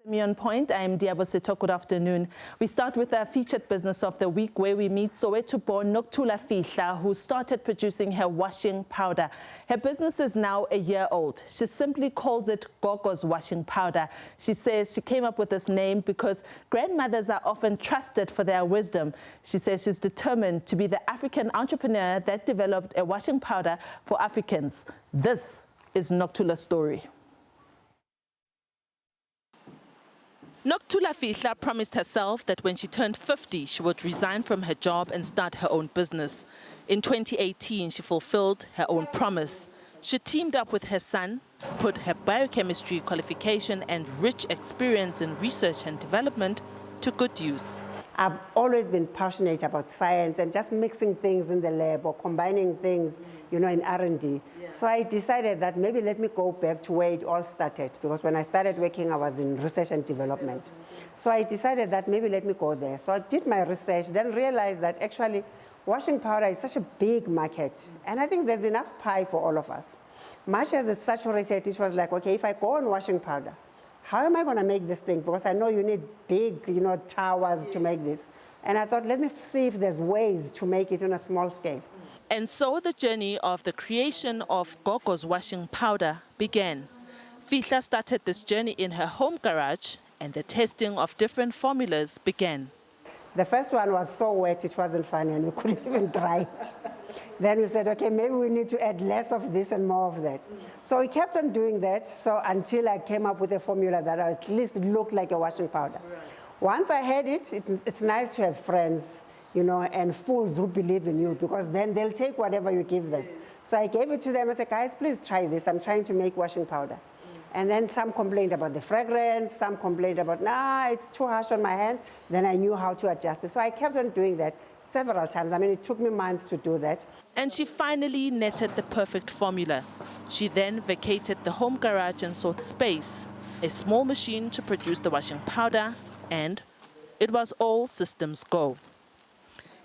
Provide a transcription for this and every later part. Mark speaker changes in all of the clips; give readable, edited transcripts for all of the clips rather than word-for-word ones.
Speaker 1: SME on Point. I'm Liabo Setho. Good afternoon. We start with our featured business of the week, where we meet Soweto-born Nokuthula Fihla, who started producing her washing powder. Her business is now a year old. She simply calls it Gogo's washing powder. She says she came up with this name because grandmothers are often trusted for their wisdom. She says she's determined to be the African entrepreneur that developed a washing powder for Africans. This is Nokuthula's story. Nokuthula Fihla promised herself that when she turned 50, she would resign from her job and start her own business. In 2018, she fulfilled her own promise. She teamed up with her son, put her biochemistry qualification and rich experience in research and development to good use.
Speaker 2: I've always been passionate about science and just mixing things in the lab or combining things, in R&D. Yeah. So I decided that maybe let me go back to where it all started, because when I started working, I was in research and development. So I decided that maybe let me go there. So I did my research, then realized that actually washing powder is such a big market. And I think there's enough pie for all of us. Much as it's saturated, it was like, okay, if I go on washing powder, how am I going to make this thing? Because I know you need big, towers to make this. And I thought, let me see if there's ways to make it on a small scale.
Speaker 1: And so the journey of the creation of Gogo's washing powder began. Fihla started this journey in her home garage, and the testing of different formulas began.
Speaker 2: The first one was so wet, it wasn't funny, and we couldn't even dry it. Then we said, okay, maybe we need to add less of this and more of that. So we kept on doing that, so until I came up with a formula that at least looked like a washing powder. Right. Once I had it, it's nice to have friends, and fools who believe in you, because then they'll take whatever you give them. So I gave it to them and said, guys, please try this. I'm trying to make washing powder. And then some complained about the fragrance, some complained about, nah, it's too harsh on my hands. Then I knew how to adjust it. So I kept on doing that several times. I mean, it took me months to do that.
Speaker 1: And she finally netted the perfect formula. She then vacated the home garage and sought space, a small machine to produce the washing powder, and it was all systems go.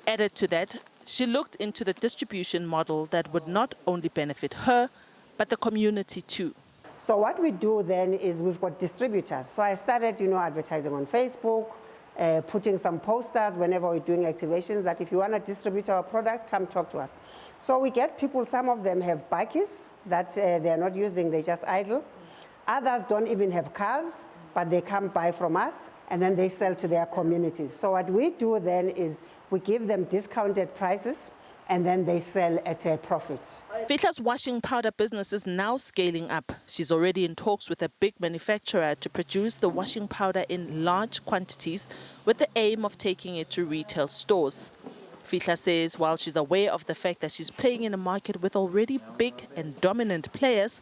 Speaker 1: Added to that, she looked into the distribution model that would not only benefit her, but the community too.
Speaker 2: So what we do then is we've got distributors. So I started, advertising on Facebook, putting some posters whenever we're doing activations that if you want to distribute our product, come talk to us. So we get people, some of them have bikes that they're not using, they just idle. Others don't even have cars, but they come buy from us, and then they sell to their communities. So what we do then is we give them discounted prices, and then they sell at a profit.
Speaker 1: Fihla's washing powder business is now scaling up. She's already in talks with a big manufacturer to produce the washing powder in large quantities with the aim of taking it to retail stores. Fihla says while she's aware of the fact that she's playing in a market with already big and dominant players,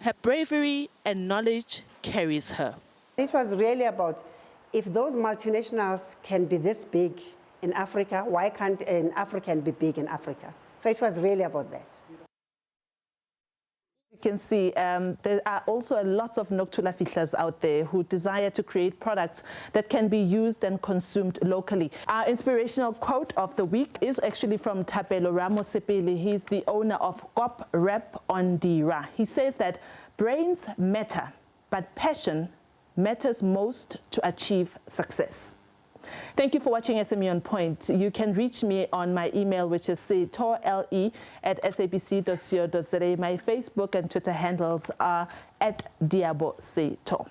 Speaker 1: her bravery and knowledge carries her.
Speaker 2: It was really about, if those multinationals can be this big in Africa, why can't an African be big in Africa? So it was really about that.
Speaker 1: You can see there are also lots of Nokuthula Fihlas out there who desire to create products that can be used and consumed locally. Our inspirational quote of the week is actually from Thapelo Ramosepele. He's the owner of Kop Rep on Dira. He says that brains matter, but passion matters most to achieve success. Thank you for watching SME on Point. You can reach me on my email, which is setho@sabc.co.za. My Facebook and Twitter handles are @Liabo Setho.